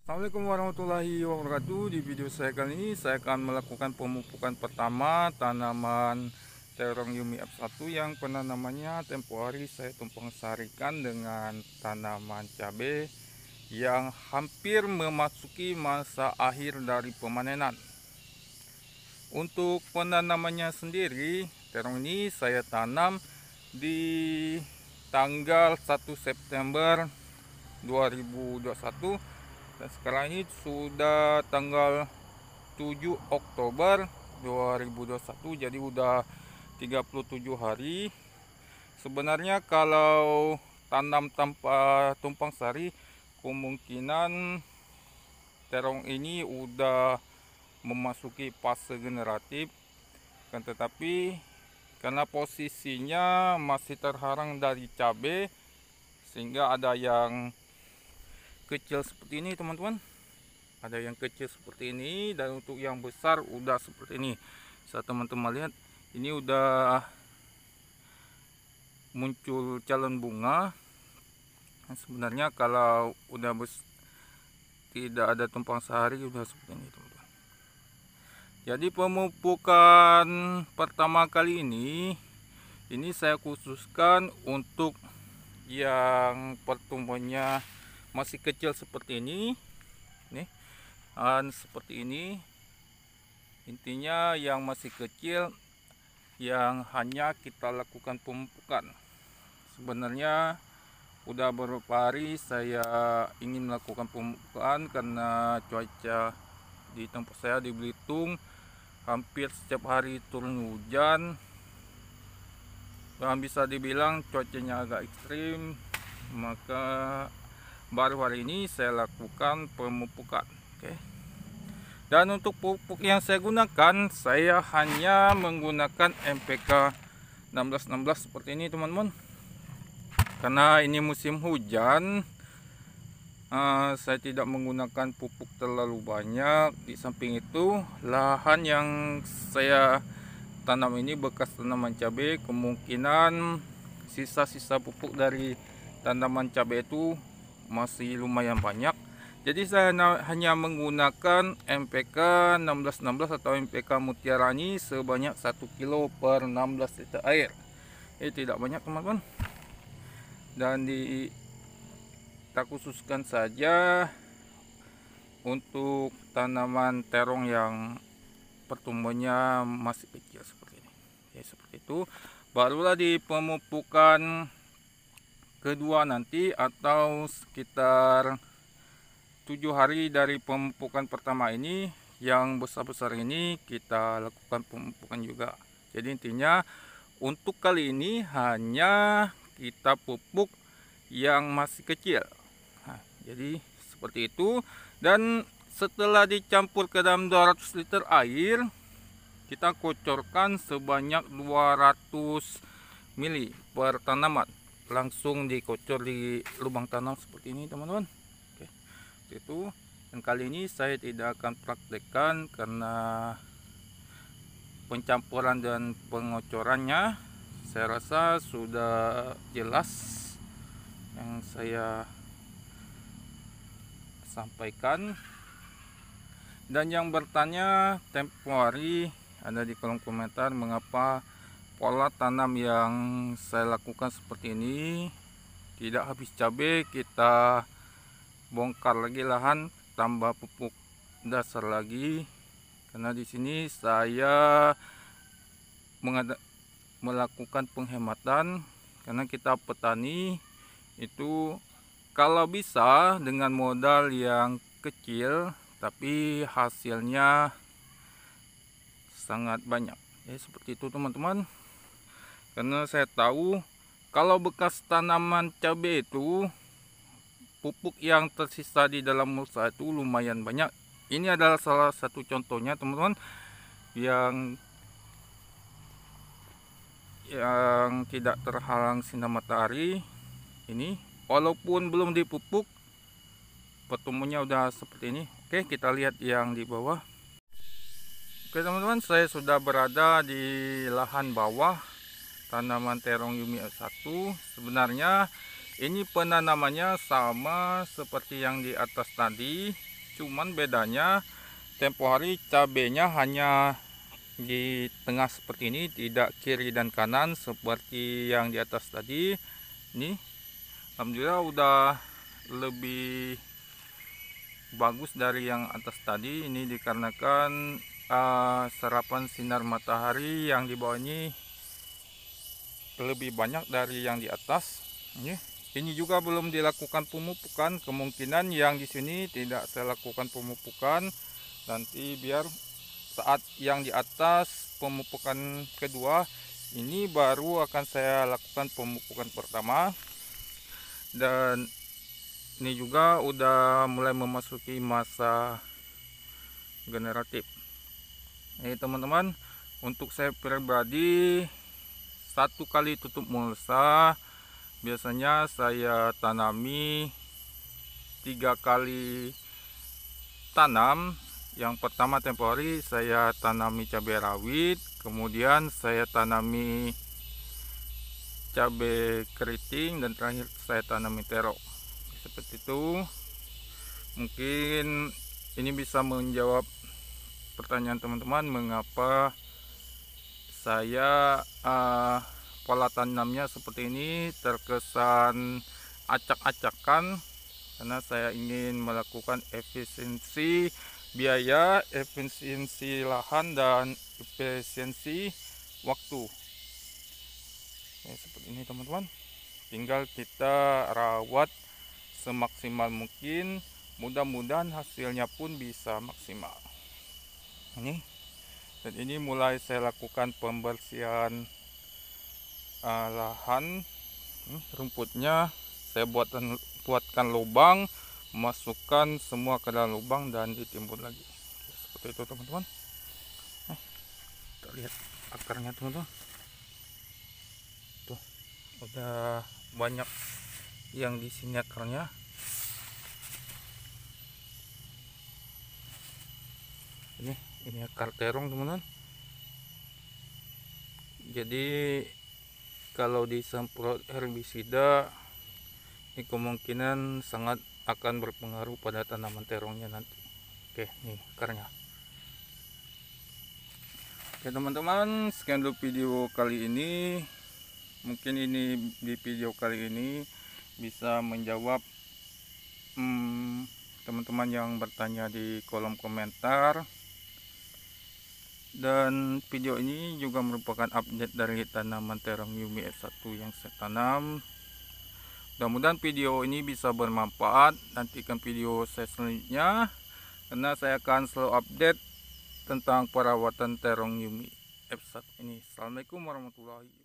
Assalamualaikum warahmatullahi wabarakatuh. Di video saya kali ini saya akan melakukan pemupukan pertama tanaman terong Yumi F1 yang penanamannya tempo hari saya tumpang sarikan dengan tanaman cabai yang hampir memasuki masa akhir dari pemanenan. Untuk penanamannya sendiri, terong ini saya tanam di tanggal 1 September 2021 dan sekarang ini sudah tanggal 7 Oktober 2021, jadi udah 37 hari. Sebenarnya kalau tanam tanpa tumpang sari, kemungkinan terong ini udah memasuki fase generatif, kan, tetapi karena posisinya masih terhalang dari cabai sehingga ada yang kecil seperti ini teman-teman, ada yang kecil seperti ini, dan untuk yang besar udah seperti ini. Saat teman-teman lihat ini udah muncul calon bunga. Nah, sebenarnya kalau udah tidak ada tumpang sari udah seperti ini teman-teman. Jadi pemupukan pertama kali ini saya khususkan untuk yang pertumbuhannya masih kecil seperti ini nih, dan seperti ini. Intinya yang masih kecil yang hanya kita lakukan pemupukan. Sebenarnya udah beberapa hari saya ingin melakukan pemupukan karena cuaca di tempat saya di Belitung hampir setiap hari turun hujan, dan bisa dibilang cuacanya agak ekstrim. Maka baru hari ini saya lakukan pemupukan. Oke. Dan untuk pupuk yang saya gunakan, saya hanya menggunakan NPK 1616 seperti ini teman-teman. Karena ini musim hujan, saya tidak menggunakan pupuk terlalu banyak. Di samping itu, lahan yang saya tanam ini bekas tanaman cabai, kemungkinan sisa-sisa pupuk dari tanaman cabai itu masih lumayan banyak. Jadi saya hanya menggunakan NPK 1616 atau NPK Mutiarani sebanyak 1 kilo per 16 liter air. Ini tidak banyak teman-teman. Dan kita khususkan saja untuk tanaman terong yang pertumbuhannya masih kecil seperti ini. Ya, seperti itu. Barulah di pemupukan kedua nanti atau sekitar 7 hari dari pemupukan pertama ini, yang besar-besar ini kita lakukan pemupukan juga. Jadi intinya untuk kali ini hanya kita pupuk yang masih kecil. Nah, jadi seperti itu. Dan setelah dicampur ke dalam 200 liter air, kita kocorkan sebanyak 200 ml per tanaman. Langsung dikocor di lubang tanam seperti ini teman-teman. Oke, itu. Dan kali ini saya tidak akan praktekkan karena pencampuran dan pengocorannya saya rasa sudah jelas yang saya sampaikan. Dan yang bertanya tempo hari ada di kolom komentar mengapa pola tanam yang saya lakukan seperti ini. Tidak habis cabai, kita bongkar lagi lahan, tambah pupuk dasar lagi. Karena di sini saya melakukan penghematan, karena kita petani itu kalau bisa dengan modal yang kecil tapi hasilnya sangat banyak. Ya, seperti itu teman-teman. Karena saya tahu kalau bekas tanaman cabai itu pupuk yang tersisa di dalam mulsa itu lumayan banyak. Ini adalah salah satu contohnya teman-teman, yang tidak terhalang sinar matahari. Ini walaupun belum dipupuk, pertumbuhannya udah seperti ini. Oke, kita lihat yang di bawah. Oke teman-teman, saya sudah berada di lahan bawah tanaman terong Yumi F1. Sebenarnya ini penanamannya sama seperti yang di atas tadi. Cuman bedanya tempo hari cabenya hanya di tengah seperti ini, tidak kiri dan kanan seperti yang di atas tadi. Ini alhamdulillah udah lebih bagus dari yang atas tadi. Ini dikarenakan serapan sinar matahari yang di bawah ini lebih banyak dari yang di atas. Ini juga belum dilakukan pemupukan, kemungkinan yang di sini tidak saya lakukan pemupukan. Nanti biar saat yang di atas pemupukan kedua, ini baru akan saya lakukan pemupukan pertama. Dan ini juga udah mulai memasuki masa generatif. Teman-teman, untuk saya pribadi, 1 kali tutup mulsa biasanya saya tanami 3 kali tanam. Yang pertama tempo hari saya tanami cabai rawit, kemudian saya tanami cabai keriting, dan terakhir saya tanami terong. Seperti itu. Mungkin ini bisa menjawab pertanyaan teman-teman mengapa saya pola tanamnya seperti ini, terkesan acak-acakan, karena saya ingin melakukan efisiensi biaya, efisiensi lahan, dan efisiensi waktu. Seperti ini teman-teman, tinggal kita rawat semaksimal mungkin, mudah-mudahan hasilnya pun bisa maksimal. Dan ini mulai saya lakukan pembersihan lahan. Rumputnya saya buatkan lubang, masukkan semua ke dalam lubang dan ditimbun lagi. Seperti itu teman-teman. Kita lihat akarnya teman-teman. Tuh, udah banyak yang di sini akarnya. Ini akar terong teman-teman. Jadi kalau disemprot herbisida, ini kemungkinan sangat akan berpengaruh pada tanaman terongnya nanti. Oke, nih akarnya. Oke teman-teman, sekian dulu video kali ini. Mungkin ini di video kali ini bisa menjawab teman-teman yang bertanya di kolom komentar. Dan video ini juga merupakan update dari tanaman terong Yumi F1 yang saya tanam. Mudah-mudahan video ini bisa bermanfaat. Nantikan video saya selanjutnya, karena saya akan selalu update tentang perawatan terong Yumi F1 ini. Assalamualaikum warahmatullahi wabarakatuh.